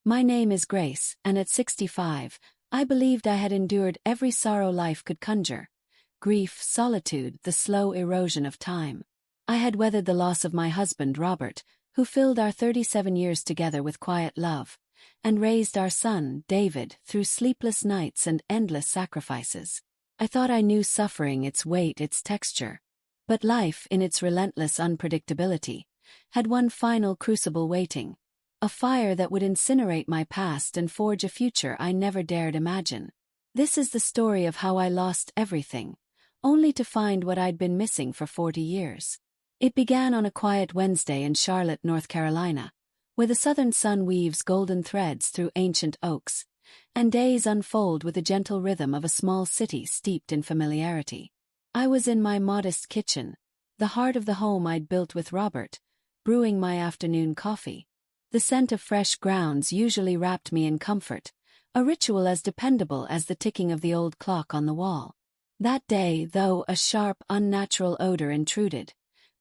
My name is Grace, and at 65, I believed I had endured every sorrow life could conjure. Grief, solitude, the slow erosion of time. I had weathered the loss of my husband, Robert, who filled our 37 years together with quiet love, and raised our son, David, through sleepless nights and endless sacrifices. I thought I knew suffering, its weight, its texture. But life, in its relentless unpredictability, had one final crucible waiting, a fire that would incinerate my past and forge a future I never dared imagine. This is the story of how I lost everything, only to find what I'd been missing for 40 years. It began on a quiet Wednesday in Charlotte, North Carolina, where the southern sun weaves golden threads through ancient oaks, and days unfold with the gentle rhythm of a small city steeped in familiarity. I was in my modest kitchen, the heart of the home I'd built with Robert, brewing my afternoon coffee. The scent of fresh grounds usually wrapped me in comfort, a ritual as dependable as the ticking of the old clock on the wall. That day, though, a sharp, unnatural odor intruded.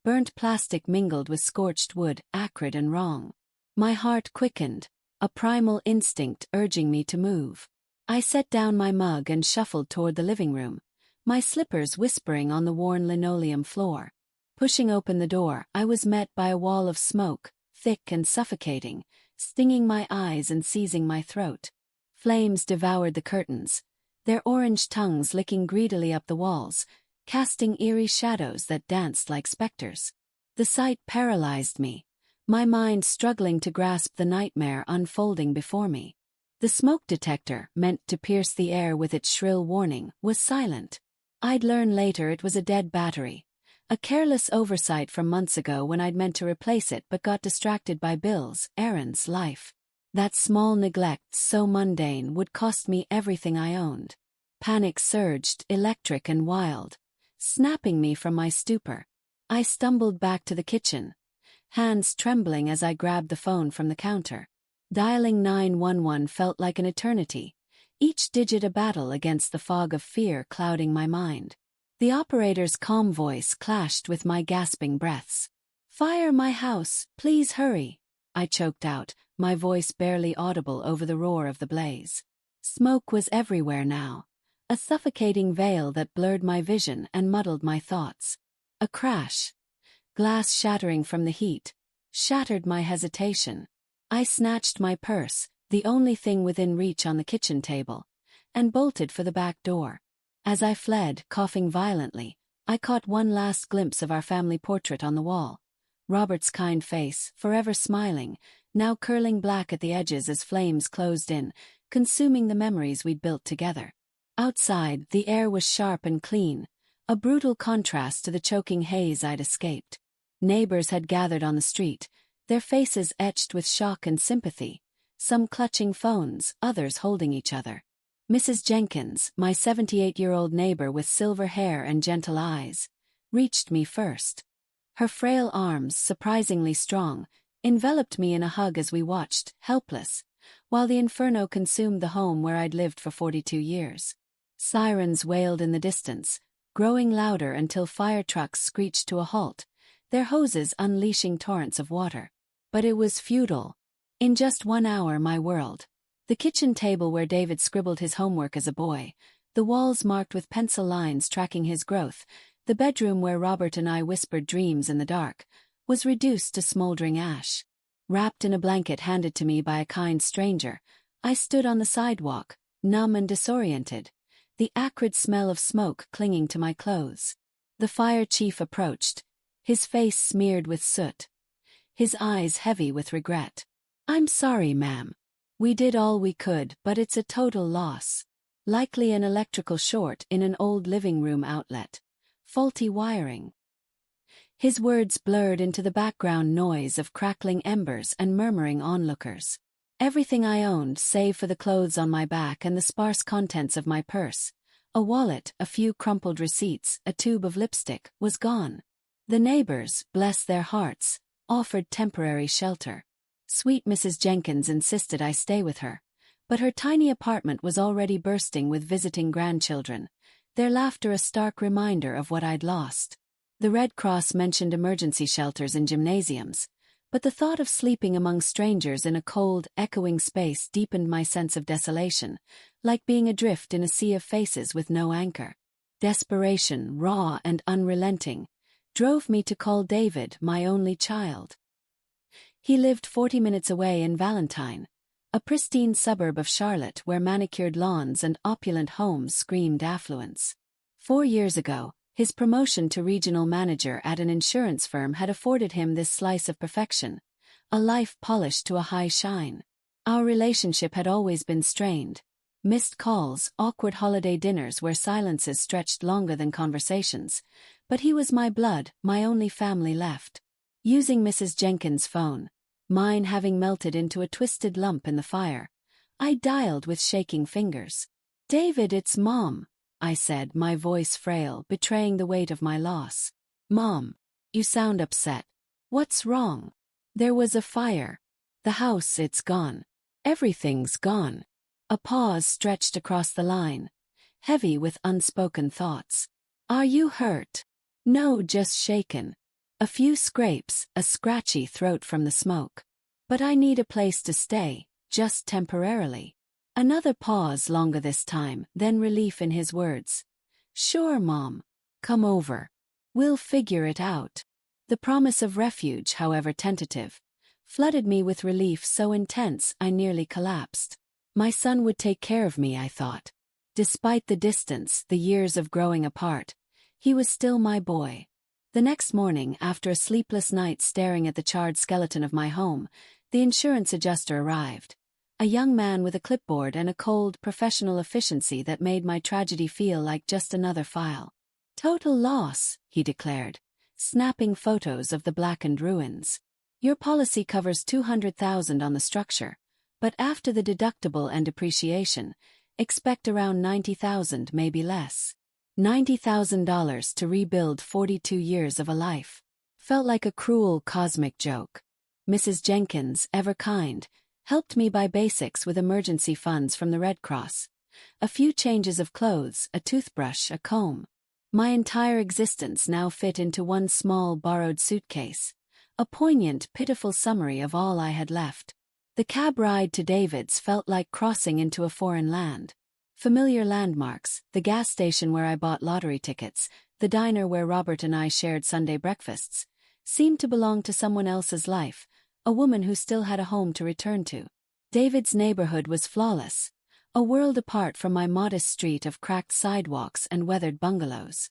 Burnt plastic mingled with scorched wood, acrid and wrong. My heart quickened, a primal instinct urging me to move. I set down my mug and shuffled toward the living room, my slippers whispering on the worn linoleum floor. Pushing open the door, I was met by a wall of smoke, thick and suffocating, stinging my eyes and seizing my throat. Flames devoured the curtains, their orange tongues licking greedily up the walls, casting eerie shadows that danced like specters. The sight paralyzed me, my mind struggling to grasp the nightmare unfolding before me. The smoke detector, meant to pierce the air with its shrill warning, was silent. I'd learn later it was a dead battery, a careless oversight from months ago when I'd meant to replace it but got distracted by bills, errands, life. That small neglect, so mundane, would cost me everything I owned. Panic surged, electric and wild, snapping me from my stupor. I stumbled back to the kitchen, hands trembling as I grabbed the phone from the counter. Dialing 911 felt like an eternity, each digit a battle against the fog of fear clouding my mind. The operator's calm voice clashed with my gasping breaths. "Fire my house, please hurry," I choked out, my voice barely audible over the roar of the blaze. Smoke was everywhere now, a suffocating veil that blurred my vision and muddled my thoughts. A crash, glass shattering from the heat, shattered my hesitation. I snatched my purse, the only thing within reach on the kitchen table, and bolted for the back door. As I fled, coughing violently, I caught one last glimpse of our family portrait on the wall. Robert's kind face, forever smiling, now curling black at the edges as flames closed in, consuming the memories we'd built together. Outside, the air was sharp and clean, a brutal contrast to the choking haze I'd escaped. Neighbors had gathered on the street, their faces etched with shock and sympathy, some clutching phones, others holding each other. Mrs. Jenkins, my 78-year-old neighbor with silver hair and gentle eyes, reached me first. Her frail arms, surprisingly strong, enveloped me in a hug as we watched, helpless, while the inferno consumed the home where I'd lived for 42 years. Sirens wailed in the distance, growing louder until fire trucks screeched to a halt, their hoses unleashing torrents of water. But it was futile. In just 1 hour, my world. The kitchen table where David scribbled his homework as a boy, the walls marked with pencil lines tracking his growth, the bedroom where Robert and I whispered dreams in the dark, was reduced to smoldering ash. Wrapped in a blanket handed to me by a kind stranger, I stood on the sidewalk, numb and disoriented, the acrid smell of smoke clinging to my clothes. The fire chief approached, his face smeared with soot, his eyes heavy with regret. "I'm sorry, ma'am. We did all we could, but it's a total loss. Likely an electrical short in an old living room outlet. Faulty wiring." His words blurred into the background noise of crackling embers and murmuring onlookers. Everything I owned, save for the clothes on my back and the sparse contents of my purse, a wallet, a few crumpled receipts, a tube of lipstick, was gone. The neighbors, bless their hearts, offered temporary shelter. Sweet Mrs. Jenkins insisted I stay with her, but her tiny apartment was already bursting with visiting grandchildren, their laughter a stark reminder of what I'd lost. The Red Cross mentioned emergency shelters in gymnasiums, but the thought of sleeping among strangers in a cold, echoing space deepened my sense of desolation, like being adrift in a sea of faces with no anchor. Desperation, raw and unrelenting, drove me to call David my only child. He lived 40 minutes away in Valentine, a pristine suburb of Charlotte where manicured lawns and opulent homes screamed affluence. 4 years ago, his promotion to regional manager at an insurance firm had afforded him this slice of perfection, a life polished to a high shine. Our relationship had always been strained. Missed calls, awkward holiday dinners where silences stretched longer than conversations, but he was my blood, my only family left. Using Mrs. Jenkins' phone, mine having melted into a twisted lump in the fire, I dialed with shaking fingers. "David, it's Mom," I said, my voice frail, betraying the weight of my loss. "Mom, you sound upset. What's wrong?" "There was a fire. The house, it's gone. Everything's gone." A pause stretched across the line, heavy with unspoken thoughts. "Are you hurt?" "No, just shaken. A few scrapes, a scratchy throat from the smoke. But I need a place to stay, just temporarily." Another pause, longer this time, then relief in his words. "Sure, Mom. Come over. We'll figure it out." The promise of refuge, however tentative, flooded me with relief so intense I nearly collapsed. My son would take care of me, I thought. Despite the distance, the years of growing apart, he was still my boy. The next morning, after a sleepless night staring at the charred skeleton of my home, the insurance adjuster arrived. A young man with a clipboard and a cold, professional efficiency that made my tragedy feel like just another file. "Total loss," he declared, snapping photos of the blackened ruins. "Your policy covers $200,000 on the structure, but after the deductible and depreciation, expect around $90,000, maybe less." $90,000 to rebuild 42 years of a life. Felt like a cruel cosmic joke. Mrs. Jenkins, ever kind, helped me buy basics with emergency funds from the Red Cross. A few changes of clothes, a toothbrush, a comb. My entire existence now fit into one small borrowed suitcase. A poignant, pitiful summary of all I had left. The cab ride to David's felt like crossing into a foreign land. Familiar landmarks, the gas station where I bought lottery tickets, the diner where Robert and I shared Sunday breakfasts, seemed to belong to someone else's life, a woman who still had a home to return to. David's neighborhood was flawless, a world apart from my modest street of cracked sidewalks and weathered bungalows.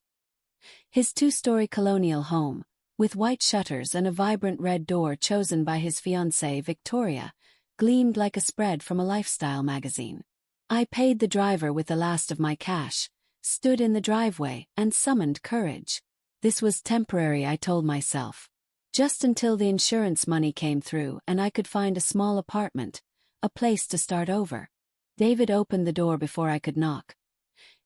His 2-story colonial home, with white shutters and a vibrant red door chosen by his fiancée, Victoria, gleamed like a spread from a lifestyle magazine. I paid the driver with the last of my cash, stood in the driveway, and summoned courage. This was temporary, I told myself. Just until the insurance money came through and I could find a small apartment, a place to start over. David opened the door before I could knock.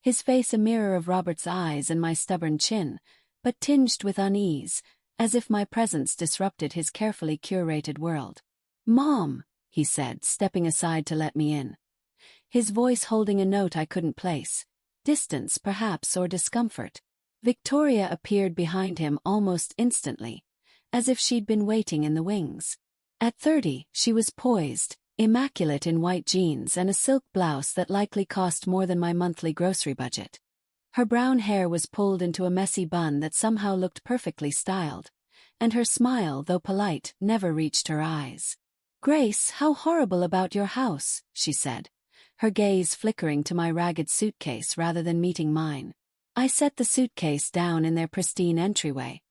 His face a mirror of Robert's eyes and my stubborn chin, but tinged with unease, as if my presence disrupted his carefully curated world. "Mom," he said, stepping aside to let me in. His voice holding a note I couldn't place. Distance, perhaps, or discomfort. Victoria appeared behind him almost instantly, as if she'd been waiting in the wings. At 30, she was poised, immaculate in white jeans and a silk blouse that likely cost more than my monthly grocery budget. Her brown hair was pulled into a messy bun that somehow looked perfectly styled, and her smile, though polite, never reached her eyes. "Grace, how horrible about your house," she said, her gaze flickering to my ragged suitcase rather than meeting mine. I set the suitcase down in their pristine entryway,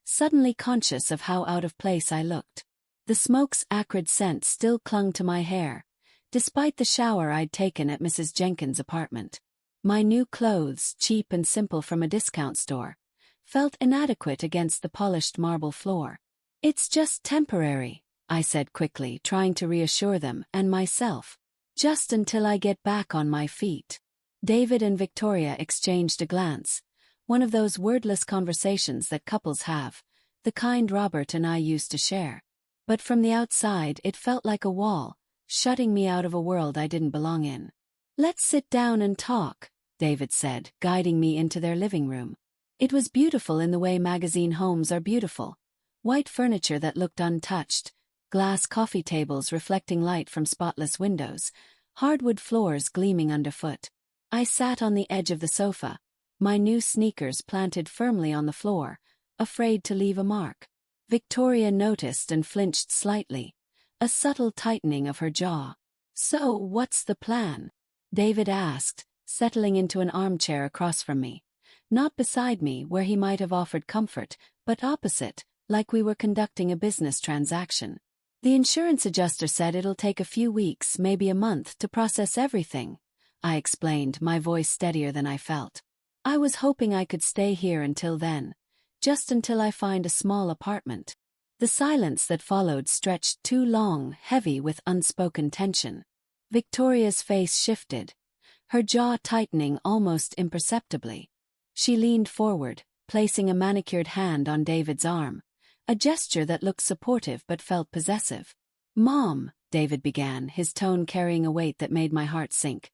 suddenly conscious of how out of place I looked. The smoke's acrid scent still clung to my hair, despite the shower I'd taken at Mrs. Jenkins' apartment. My new clothes, cheap and simple from a discount store, felt inadequate against the polished marble floor. "It's just temporary," I said quickly, trying to reassure them and myself. "Just until I get back on my feet." David and Victoria exchanged a glance, one of those wordless conversations that couples have, the kind Robert and I used to share. But from the outside it felt like a wall, shutting me out of a world I didn't belong in. "Let's sit down and talk," David said, guiding me into their living room. It was beautiful in the way magazine homes are beautiful. White furniture that looked untouched, glass coffee tables reflecting light from spotless windows, hardwood floors gleaming underfoot. I sat on the edge of the sofa, my new sneakers planted firmly on the floor, afraid to leave a mark. Victoria noticed and flinched slightly, a subtle tightening of her jaw. "So, what's the plan?" David asked, settling into an armchair across from me. Not beside me, where he might have offered comfort, but opposite, like we were conducting a business transaction. "The insurance adjuster said it'll take a few weeks, maybe a month, to process everything," I explained, my voice steadier than I felt. "I was hoping I could stay here until then, just until I find a small apartment." The silence that followed stretched too long, heavy with unspoken tension. Victoria's face shifted, her jaw tightening almost imperceptibly. She leaned forward, placing a manicured hand on David's arm, a gesture that looked supportive but felt possessive. "Mom," David began, his tone carrying a weight that made my heart sink.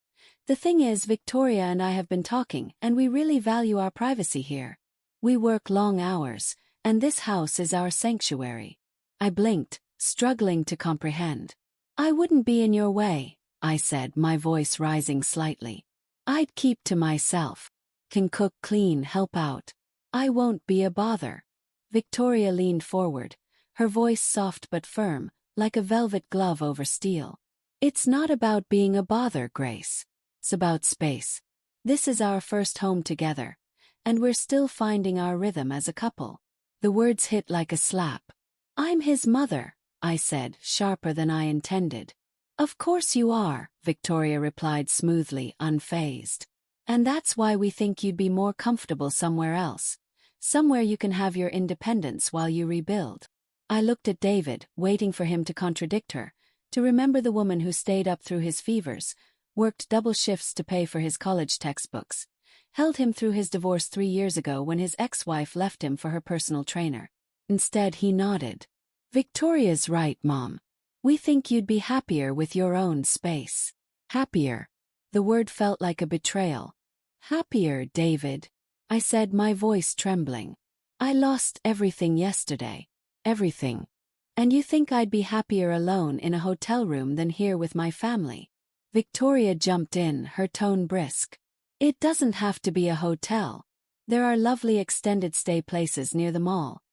"The thing is, Victoria and I have been talking, and we really value our privacy here. We work long hours, and this house is our sanctuary." I blinked, struggling to comprehend. "I wouldn't be in your way," I said, my voice rising slightly. "I'd keep to myself. Can cook, clean, help out. I won't be a bother." Victoria leaned forward, her voice soft but firm, like a velvet glove over steel. "It's not about being a bother, Grace. It's about space. This is our first home together, and we're still finding our rhythm as a couple." The words hit like a slap. "I'm his mother," I said, sharper than I intended. "Of course you are," Victoria replied smoothly, unfazed. "And that's why we think you'd be more comfortable somewhere else. Somewhere you can have your independence while you rebuild." I looked at David, waiting for him to contradict her, to remember the woman who stayed up through his fevers, worked double shifts to pay for his college textbooks, held him through his divorce 3 years ago when his ex-wife left him for her personal trainer. Instead, he nodded. "Victoria's right, Mom. We think you'd be happier with your own space." "Happier?" The word felt like a betrayal. "Happier, David," I said, my voice trembling. "I lost everything yesterday. Everything. And you think I'd be happier alone in a hotel room than here with my family?" Victoria jumped in, her tone brisk. "It doesn't have to be a hotel. There are lovely extended stay places near the mall.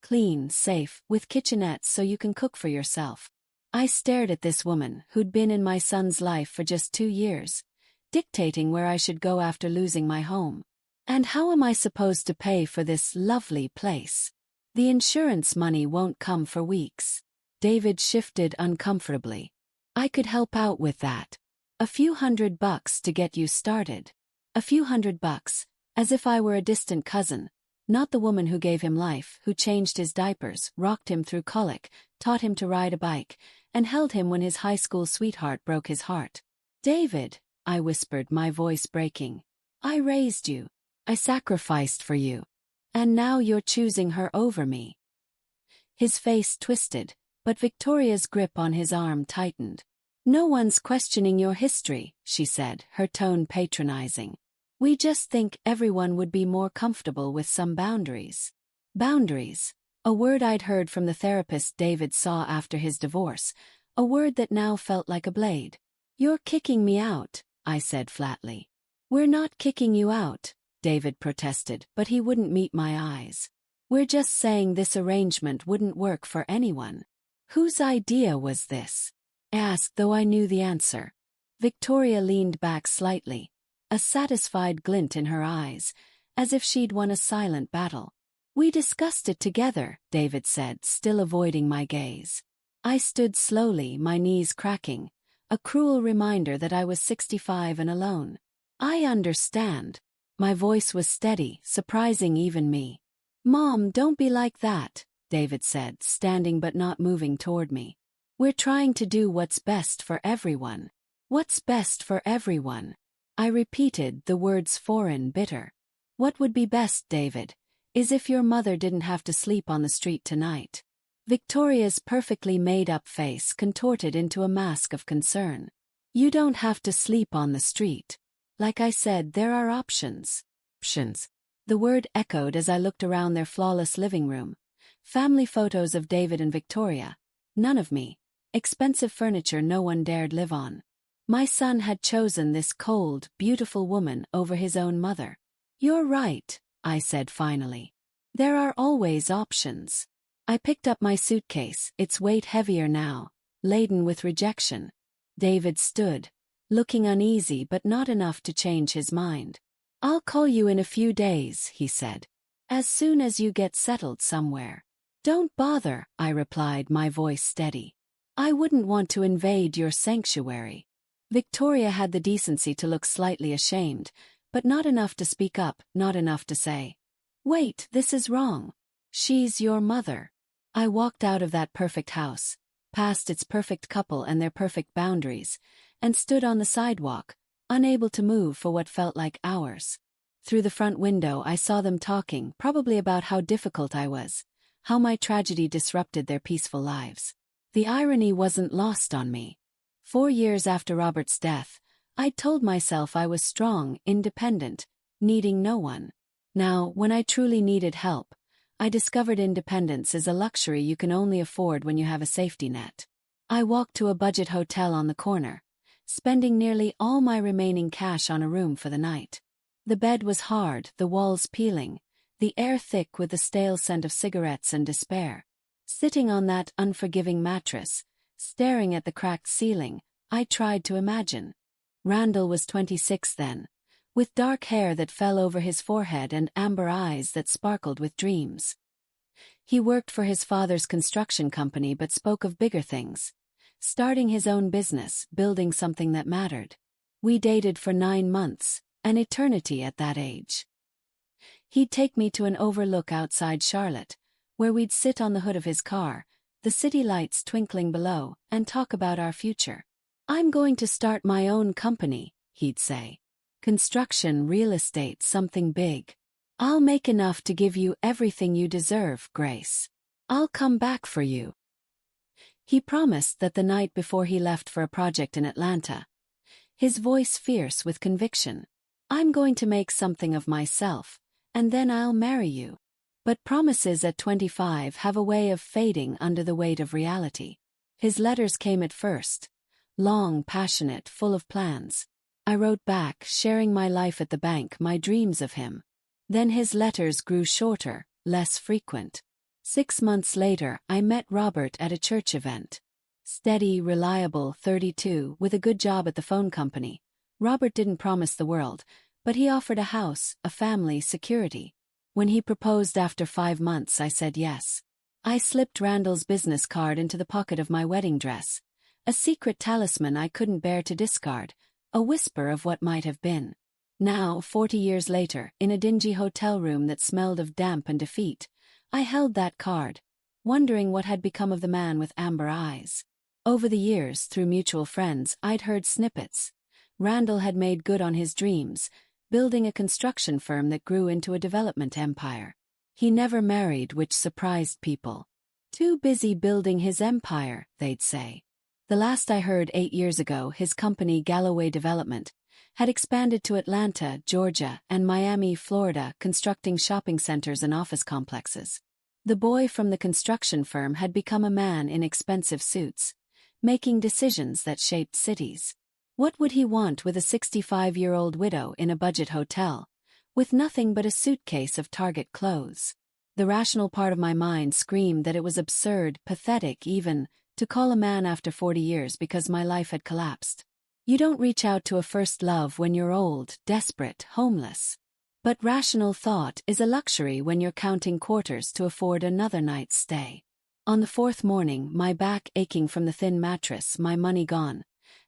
Clean, safe, with kitchenettes so you can cook for yourself." I stared at this woman, who'd been in my son's life for just 2 years, dictating where I should go after losing my home. "And how am I supposed to pay for this lovely place? The insurance money won't come for weeks." David shifted uncomfortably. "I could help out with that. A few $100 to get you started." A few $100, as if I were a distant cousin, not the woman who gave him life, who changed his diapers, rocked him through colic, taught him to ride a bike, and held him when his high school sweetheart broke his heart. "David," I whispered, my voice breaking, "I raised you. I sacrificed for you. And now you're choosing her over me." His face twisted, but Victoria's grip on his arm tightened. "No one's questioning your history," she said, her tone patronizing. "We just think everyone would be more comfortable with some boundaries." Boundaries. A word I'd heard from the therapist David saw after his divorce, a word that now felt like a blade. "You're kicking me out," I said flatly. "We're not kicking you out," David protested, but he wouldn't meet my eyes. "We're just saying this arrangement wouldn't work for anyone." "Whose idea was this?" I asked, though I knew the answer. Victoria leaned back slightly, a satisfied glint in her eyes, as if she'd won a silent battle. "We discussed it together," David said, still avoiding my gaze. I stood slowly, my knees cracking, a cruel reminder that I was 65 and alone. "I understand." My voice was steady, surprising even me. "Mom, don't be like that," David said, standing but not moving toward me. "We're trying to do what's best for everyone." "What's best for everyone?" I repeated, the words foreign, bitter. "What would be best, David, is if your mother didn't have to sleep on the street tonight." Victoria's perfectly made-up face contorted into a mask of concern. "You don't have to sleep on the street. Like I said, there are options." Options. The word echoed as I looked around their flawless living room. Family photos of David and Victoria, None of me. Expensive furniture no one dared live on. My son had chosen this cold, beautiful woman over his own mother. You're right, I said finally. There are always options. I picked up my suitcase, its weight heavier now, laden with rejection. David stood, looking uneasy but not enough to change his mind. I'll call you in a few days, he said. As soon as you get settled somewhere. Don't bother, I replied, my voice steady. I wouldn't want to invade your sanctuary. Victoria had the decency to look slightly ashamed, but not enough to speak up, not enough to say, "Wait, this is wrong. She's your mother." I walked out of that perfect house, past its perfect couple and their perfect boundaries, and stood on the sidewalk, unable to move for what felt like hours. Through the front window I saw them talking, probably about how difficult I was, how my tragedy disrupted their peaceful lives. The irony wasn't lost on me. 4 years after Robert's death, I'd told myself I was strong, independent, needing no one. Now, when I truly needed help, I discovered independence is a luxury you can only afford when you have a safety net. I walked to a budget hotel on the corner, spending nearly all my remaining cash on a room for the night. The bed was hard, the walls peeling, the air thick with the stale scent of cigarettes and despair. Sitting on that unforgiving mattress, staring at the cracked ceiling, I tried to imagine. Randall was 26 then, with dark hair that fell over his forehead and amber eyes that sparkled with dreams. He worked for his father's construction company but spoke of bigger things, starting his own business, building something that mattered. We dated for 9 months, an eternity at that age. He'd take me to an overlook outside Charlotte, where we'd sit on the hood of his car, the city lights twinkling below, and talk about our future. "I'm going to start my own company," he'd say. "Construction, real estate, something big. I'll make enough to give you everything you deserve, Grace. I'll come back for you." He promised that the night before he left for a project in Atlanta, his voice fierce with conviction. "I'm going to make something of myself, and then I'll marry you." But promises at 25 have a way of fading under the weight of reality. His letters came at first, long, passionate, full of plans. I wrote back, sharing my life at the bank, my dreams of him. Then his letters grew shorter, less frequent. 6 months later, I met Robert at a church event. Steady, reliable, 32, with a good job at the phone company. Robert didn't promise the world, but he offered a house, a family, security. When he proposed after 5 months, I said yes. I slipped Randall's business card into the pocket of my wedding dress, a secret talisman I couldn't bear to discard, a whisper of what might have been. Now, 40 years later, in a dingy hotel room that smelled of damp and defeat, I held that card, wondering what had become of the man with amber eyes. Over the years, through mutual friends, I'd heard snippets. Randall had made good on his dreams, building a construction firm that grew into a development empire. He never married, which surprised people. Too busy building his empire, they'd say. The last I heard 8 years ago, his company Galloway Development had expanded to Atlanta, Georgia, and Miami, Florida, constructing shopping centers and office complexes. The boy from the construction firm had become a man in expensive suits, making decisions that shaped cities. What would he want with a 65-year-old widow in a budget hotel, with nothing but a suitcase of Target clothes? The rational part of my mind screamed that it was absurd, pathetic even, to call a man after 40 years because my life had collapsed. You don't reach out to a first love when you're old, desperate, homeless. But rational thought is a luxury when you're counting quarters to afford another night's stay. On the 4th morning, my back aching from the thin mattress, my money gone,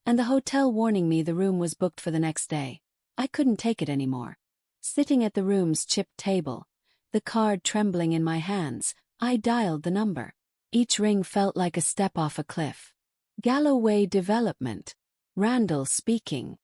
and the hotel warning me the room was booked for the next day, I couldn't take it anymore. Sitting at the room's chipped table, the card trembling in my hands, I dialed the number. Each ring felt like a step off a cliff. Galloway Development. Randall speaking.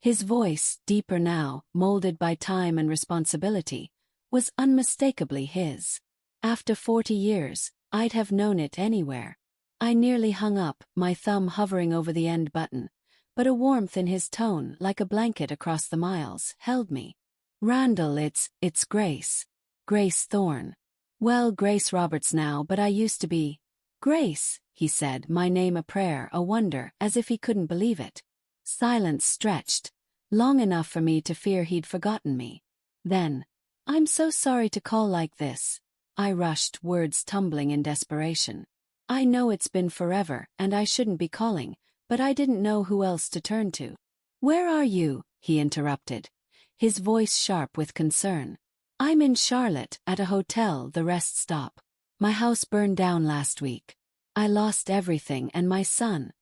His voice, deeper now, molded by time and responsibility, was unmistakably his. After 40 years, I'd have known it anywhere. I nearly hung up, my thumb hovering over the end button, but a warmth in his tone, like a blanket across the miles, held me. "Randall, it's Grace. Grace Thorne." "Well, Grace Roberts now, but I used to be." "Grace," he said, my name a prayer, a wonder, as if he couldn't believe it. Silence stretched, long enough for me to fear he'd forgotten me. Then, I'm so sorry to call like this. I rushed, words tumbling in desperation. I know it's been forever, and I shouldn't be calling, but I didn't know who else to turn to. Where are you? He interrupted, his voice sharp with concern. I'm in Charlotte, at a hotel, the rest stop. My house burned down last week. I lost everything and my son.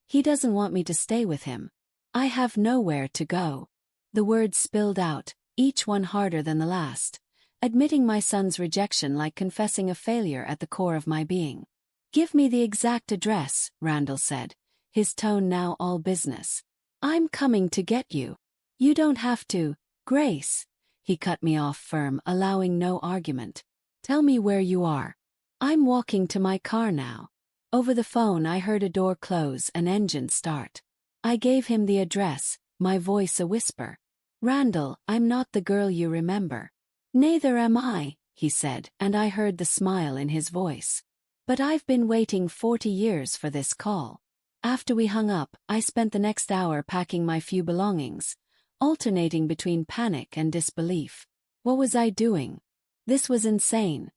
He doesn't want me to stay with him. I have nowhere to go. The words spilled out, each one harder than the last, admitting my son's rejection like confessing a failure at the core of my being. Give me the exact address, Randall said, his tone now all business. I'm coming to get you. You don't have to, Grace. He cut me off firm, allowing no argument. Tell me where you are. I'm walking to my car now. Over the phone I heard a door close, an engine start. I gave him the address, my voice a whisper. Randall, I'm not the girl you remember. Neither am I, he said, and I heard the smile in his voice. But I've been waiting 40 years for this call. After we hung up, I spent the next hour packing my few belongings, alternating between panic and disbelief. What was I doing? This was insane.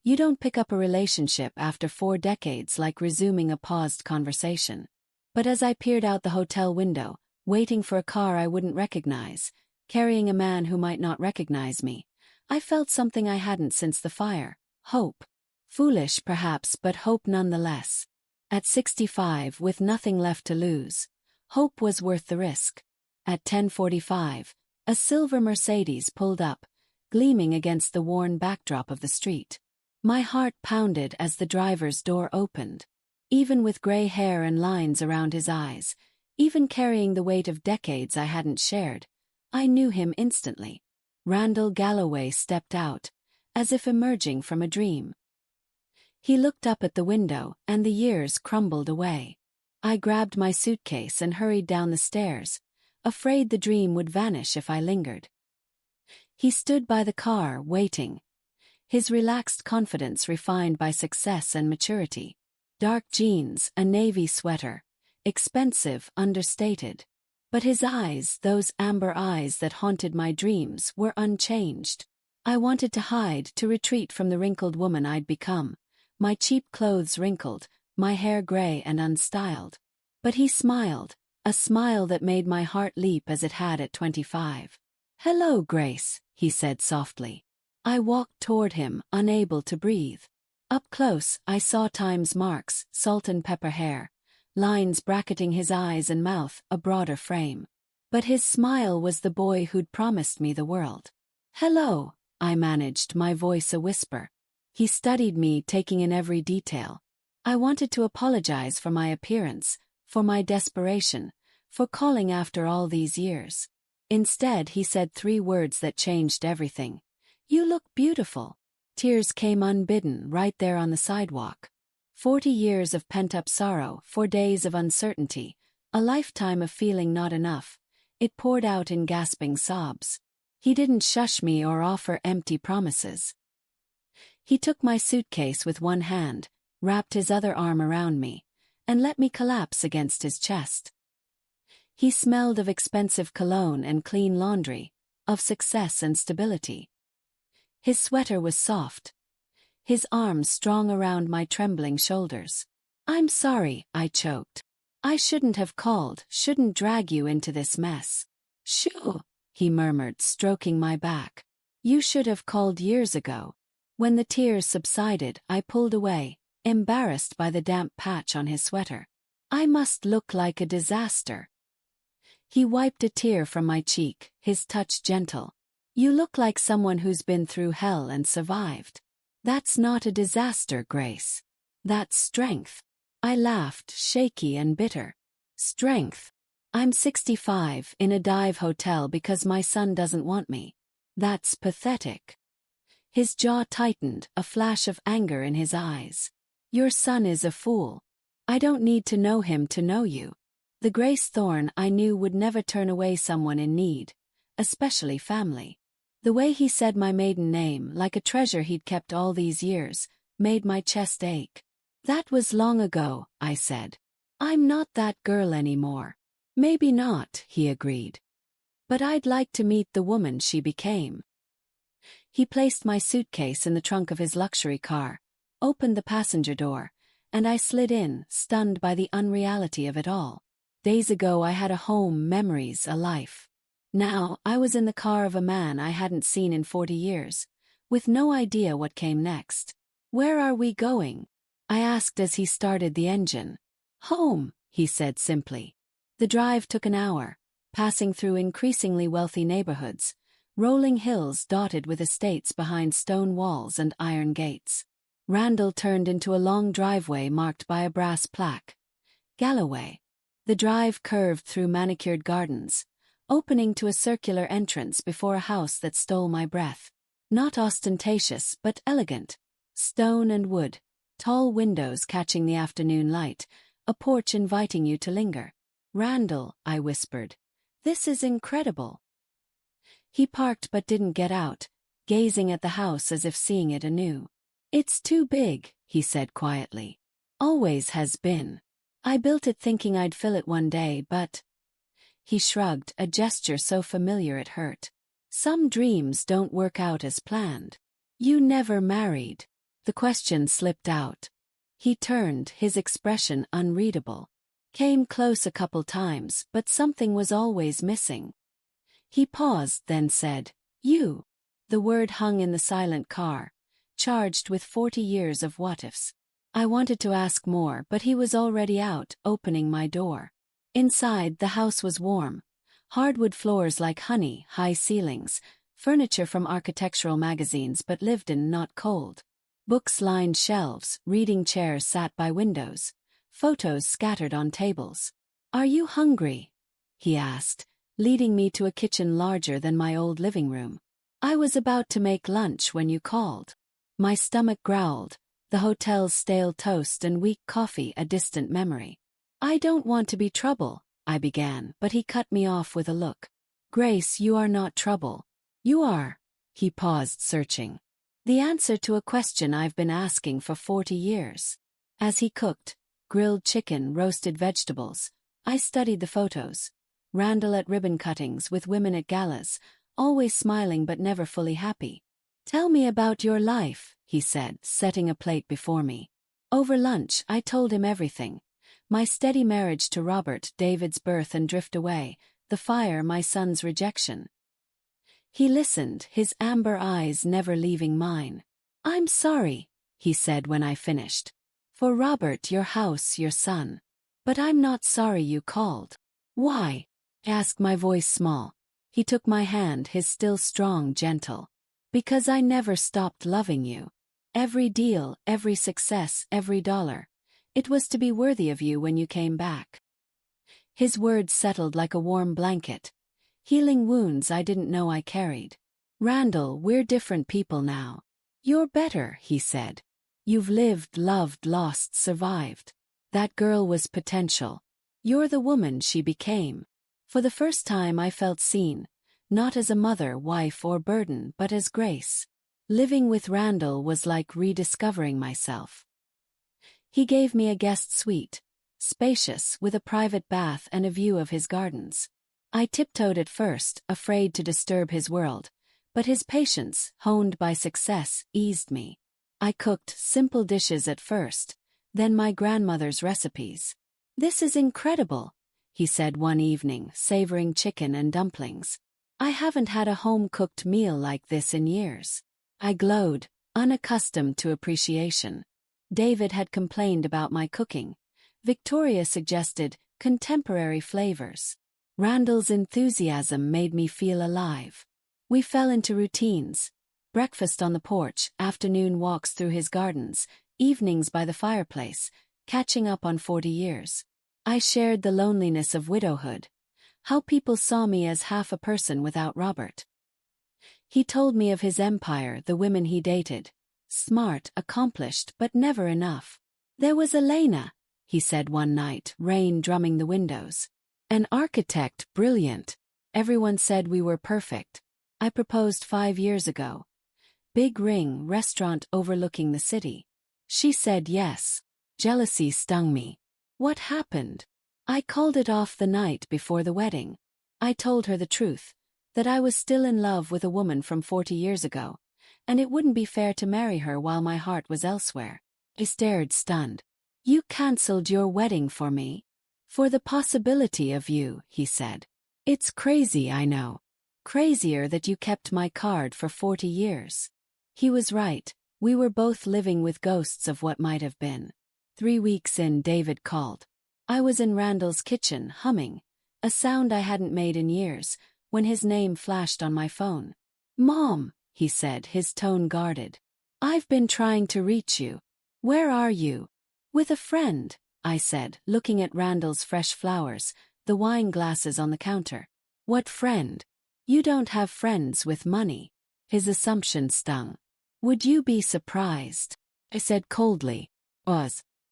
You don't pick up a relationship after 4 decades like resuming a paused conversation. But as I peered out the hotel window, waiting for a car I wouldn't recognize, carrying a man who might not recognize me, I felt something I hadn't since the fire. Hope. Foolish perhaps, but hope nonetheless. At 65, with nothing left to lose, hope was worth the risk. At 10:45, a silver Mercedes pulled up, gleaming against the worn backdrop of the street. My heart pounded as the driver's door opened. Even with gray hair and lines around his eyes, even carrying the weight of decades I hadn't shared, I knew him instantly. Randall Galloway stepped out, as if emerging from a dream. He looked up at the window, and the years crumbled away. I grabbed my suitcase and hurried down the stairs, afraid the dream would vanish if I lingered. He stood by the car, waiting, his relaxed confidence refined by success and maturity. Dark jeans, a navy sweater, expensive, understated. But his eyes, those amber eyes that haunted my dreams, were unchanged. I wanted to hide, to retreat from the wrinkled woman I'd become, my cheap clothes wrinkled, my hair gray and unstyled. But he smiled, a smile that made my heart leap as it had at 25. Hello, Grace, he said softly. I walked toward him, unable to breathe. Up close, I saw Time's marks, salt and pepper hair, lines bracketing his eyes and mouth, a broader frame. But his smile was the boy who'd promised me the world. Hello, I managed, my voice a whisper. He studied me, taking in every detail. I wanted to apologize for my appearance, for my desperation, for calling after all these years. Instead, he said 3 words that changed everything. You look beautiful. Tears came unbidden right there on the sidewalk. 40 years of pent-up sorrow, 4 days of uncertainty, a lifetime of feeling not enough. It poured out in gasping sobs. He didn't shush me or offer empty promises. He took my suitcase with one hand, wrapped his other arm around me, and let me collapse against his chest. He smelled of expensive cologne and clean laundry, of success and stability. His sweater was soft, his arms strong around my trembling shoulders. I'm sorry, I choked. I shouldn't have called, shouldn't drag you into this mess. Shoo, he murmured, stroking my back. You should have called years ago. When the tears subsided, I pulled away, embarrassed by the damp patch on his sweater. I must look like a disaster. He wiped a tear from my cheek, his touch gentle. You look like someone who's been through hell and survived. That's not a disaster, Grace. That's strength. I laughed, shaky and bitter. Strength. I'm 65, in a dive hotel because my son doesn't want me. That's pathetic. His jaw tightened, a flash of anger in his eyes. Your son is a fool. I don't need to know him to know you. The Grace Thorne I knew would never turn away someone in need, especially family. The way he said my maiden name, like a treasure he'd kept all these years, made my chest ache. That was long ago, I said. I'm not that girl anymore. Maybe not, he agreed. But I'd like to meet the woman she became. He placed my suitcase in the trunk of his luxury car, opened the passenger door, and I slid in, stunned by the unreality of it all. Days ago I had a home, memories, a life. Now, I was in the car of a man I hadn't seen in 40 years, with no idea what came next. Where are we going? I asked as he started the engine. Home, he said simply. The drive took an hour, passing through increasingly wealthy neighborhoods, rolling hills dotted with estates behind stone walls and iron gates. Randall turned into a long driveway marked by a brass plaque. Galloway. The drive curved through manicured gardens, opening to a circular entrance before a house that stole my breath. Not ostentatious, but elegant. Stone and wood, tall windows catching the afternoon light, a porch inviting you to linger. Randall, I whispered. This is incredible. He parked but didn't get out, gazing at the house as if seeing it anew. It's too big, he said quietly. Always has been. I built it thinking I'd fill it one day, but... He shrugged, a gesture so familiar it hurt. Some dreams don't work out as planned. You never married. The question slipped out. He turned, his expression unreadable. Came close a couple times, but something was always missing. He paused, then said, You. The word hung in the silent car, charged with 40 years of what-ifs. I wanted to ask more, but he was already out, opening my door. Inside, the house was warm. Hardwood floors like honey, high ceilings, furniture from architectural magazines but lived in, not cold. Books lined shelves, reading chairs sat by windows, photos scattered on tables. Are you hungry? He asked, leading me to a kitchen larger than my old living room. I was about to make lunch when you called. My stomach growled, the hotel's stale toast and weak coffee a distant memory. I don't want to be trouble, I began, but he cut me off with a look. Grace, you are not trouble. You are. He paused, searching. The answer to a question I've been asking for 40 years. As he cooked, grilled chicken, roasted vegetables, I studied the photos. Randall at ribbon cuttings with women at galas, always smiling but never fully happy. Tell me about your life, he said, setting a plate before me. Over lunch, I told him everything. My steady marriage to Robert, David's birth and drift away, the fire, my son's rejection. He listened, his amber eyes never leaving mine. I'm sorry, he said when I finished. For Robert, your house, your son. But I'm not sorry you called. Why? Asked, my voice small. He took my hand, his still strong, gentle. Because I never stopped loving you. Every deal, every success, every dollar. It was to be worthy of you when you came back. His words settled like a warm blanket, healing wounds I didn't know I carried. Randall, we're different people now. You're better, he said. You've lived, loved, lost, survived. That girl was potential. You're the woman she became. For the first time I felt seen, not as a mother, wife, or burden, but as Grace. Living with Randall was like rediscovering myself. He gave me a guest suite, spacious, with a private bath and a view of his gardens. I tiptoed at first, afraid to disturb his world, but his patience, honed by success, eased me. I cooked simple dishes at first, then my grandmother's recipes. This is incredible, he said one evening, savoring chicken and dumplings. I haven't had a home-cooked meal like this in years. I glowed, unaccustomed to appreciation. David had complained about my cooking. Victoria suggested contemporary flavors. Randall's enthusiasm made me feel alive. We fell into routines. Breakfast on the porch, afternoon walks through his gardens, evenings by the fireplace, catching up on 40 years. I shared the loneliness of widowhood. How people saw me as half a person without Robert. He told me of his empire, the women he dated. Smart, accomplished, but never enough. There was Elena, he said one night, rain drumming the windows. An architect, brilliant. Everyone said we were perfect. I proposed 5 years ago. Big ring, restaurant overlooking the city. She said yes. Jealousy stung me. What happened? I called it off the night before the wedding. I told her the truth, that I was still in love with a woman from 40 years ago, and it wouldn't be fair to marry her while my heart was elsewhere. He stared stunned. You cancelled your wedding for me? For the possibility of you, he said. It's crazy, I know. Crazier that you kept my card for 40 years. He was right, we were both living with ghosts of what might have been. 3 weeks in, David called. I was in Randall's kitchen, humming, a sound I hadn't made in years, when his name flashed on my phone. Mom, he said, his tone guarded. I've been trying to reach you. Where are you? With a friend, I said, looking at Randall's fresh flowers, the wine glasses on the counter. What friend? You don't have friends with money. His assumption stung. Would you be surprised? I said coldly.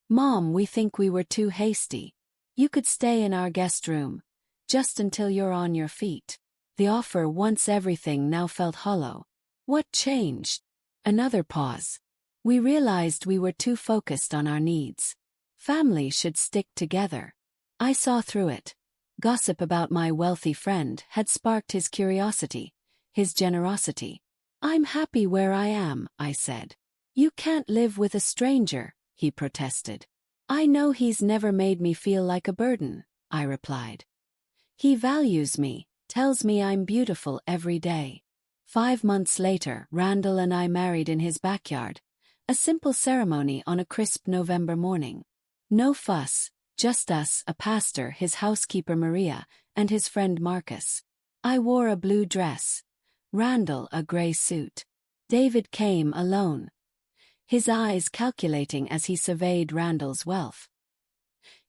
Mom, we think we were too hasty. You could stay in our guest room, just until you're on your feet. The offer, once everything, now felt hollow. What changed? Another pause. We realized we were too focused on our needs. Family should stick together. I saw through it. Gossip about my wealthy friend had sparked his curiosity, his generosity. I'm happy where I am, I said. You can't live with a stranger, he protested. I know he's never made me feel like a burden, I replied. He values me, tells me I'm beautiful every day. 5 months later, Randall and I married in his backyard, a simple ceremony on a crisp November morning. No fuss, just us, a pastor, his housekeeper Maria, and his friend Marcus. I wore a blue dress. Randall a gray suit. David came alone, his eyes calculating as he surveyed Randall's wealth.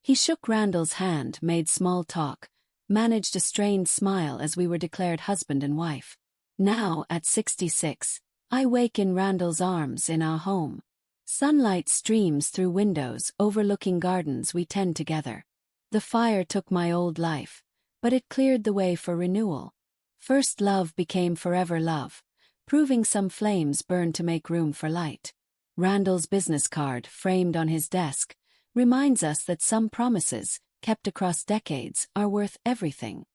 He shook Randall's hand, made small talk, managed a strained smile as we were declared husband and wife. Now, at 66, I wake in Randall's arms in our home. Sunlight streams through windows overlooking gardens we tend together. The fire took my old life, but it cleared the way for renewal. First love became forever love, proving some flames burn to make room for light. Randall's business card, framed on his desk, reminds us that some promises, kept across decades, are worth everything.